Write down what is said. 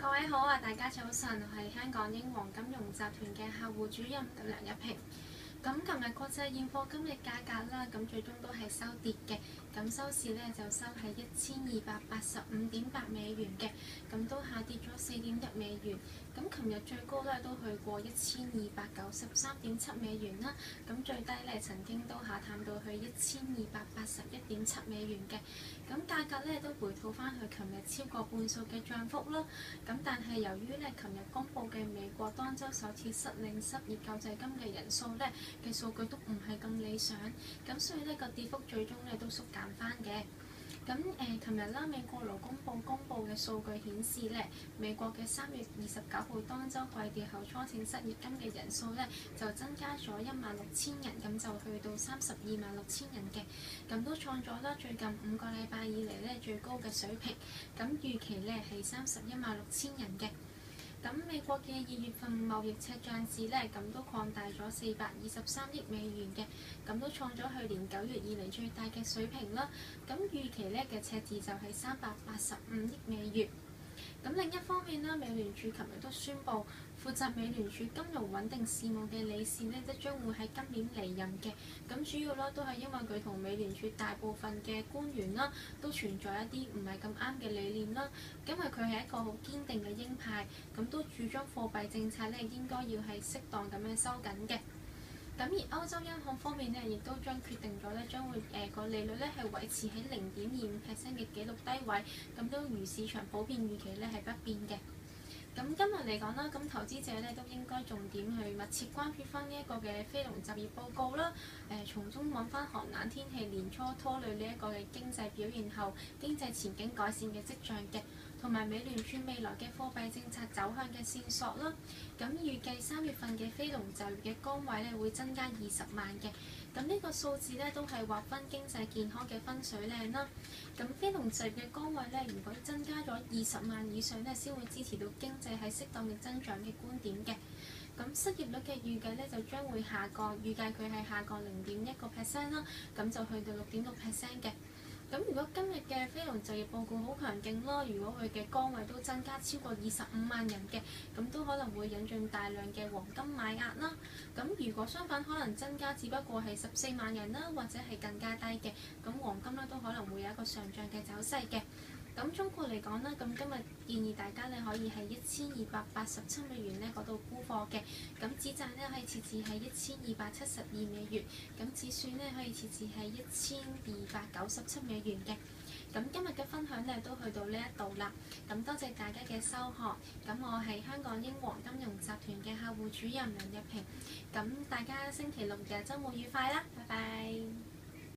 各位好啊，大家早晨，我係香港英皇金融集團嘅客戶主任梁一平。咁琴日國際現貨金嘅價格啦，咁最終都係收跌嘅，咁收市咧就收喺1285.8美元嘅，咁都下跌咗4.1美元。咁琴日最高咧都去過1293.7美元啦，咁最低咧曾經都下探到去1281.7美元嘅，咁價格咧都回吐翻去琴日超過半數嘅漲幅啦。咁但係由於咧琴日公布嘅美國當週首次失領失業救濟金嘅人數咧嘅數據都唔係咁理想，咁所以呢個跌幅最終咧都縮減翻嘅。咁琴日啦，美國勞工部公布嘅數據顯示咧，美國嘅3月29號當週季調後初請失業金嘅人數咧就增加咗16,000人，咁就去到326000人嘅，咁都創咗啦最近5個禮拜以嚟咧最高嘅水平，咁預期咧係316000人嘅。咁美國嘅2月份貿易赤帳字咧，咁都擴大咗423億美元嘅，咁都創咗去年9月以嚟最大嘅水平啦。咁預期咧嘅赤字就係385億美元。咁另一方面啦，美聯儲琴日都宣布，負責美聯儲金融穩定事務嘅理事呢，即將會喺今年離任嘅。咁主要啦，都係因為佢同美聯儲大部分嘅官員啦，都存在一啲唔係咁啱嘅理念啦。因為佢係一個好堅定嘅鷹派，咁都主張貨幣政策咧應該要係適當咁樣收緊嘅。咁而歐洲央行方面咧，亦都將決定咗咧，將會個利率咧係維持喺0.25% 嘅紀錄低位，咁都如市場普遍預期咧係不變嘅。咁今日嚟講啦，咁投資者咧都應該重點去密切關注翻呢一個嘅非農就業報告啦，從中揾翻寒冷天氣年初拖累呢一個嘅經濟表現後，經濟前景改善嘅跡象嘅，同埋美聯儲未來嘅貨幣政策走向嘅線索啦。咁預計3月份嘅非農就業嘅崗位咧會增加20萬嘅，咁呢個數字咧都係劃分經濟健康嘅分水嶺啦。咁非農就業嘅崗位咧，如果增加咗20萬以上咧，先會支持到經濟係適當嘅增長嘅觀點嘅。咁失業率嘅預計咧就將會下降，預計佢係下降0.1%啦，咁就去到6.6%嘅。咁如果今日嘅非農就業報告好強勁咯，如果佢嘅崗位都增加超過25萬人嘅，咁都可能會引進大量嘅黃金買壓啦。咁如果相反可能增加只不過係14萬人啦，或者係更加低嘅，咁黃金咧都可能會有一個上漲嘅走勢嘅。咁中國嚟講啦，咁今日建議大家咧可以喺1287美元咧嗰度沽貨嘅，咁止賺咧可以設置喺1272美元，咁止損咧可以設置喺1297美元嘅。咁今日嘅分享咧都去到呢一度啦，咁多謝大家嘅收看，咁我係香港英皇金融集團嘅客戶主任梁日平，咁大家星期六日週末愉快啦，拜拜。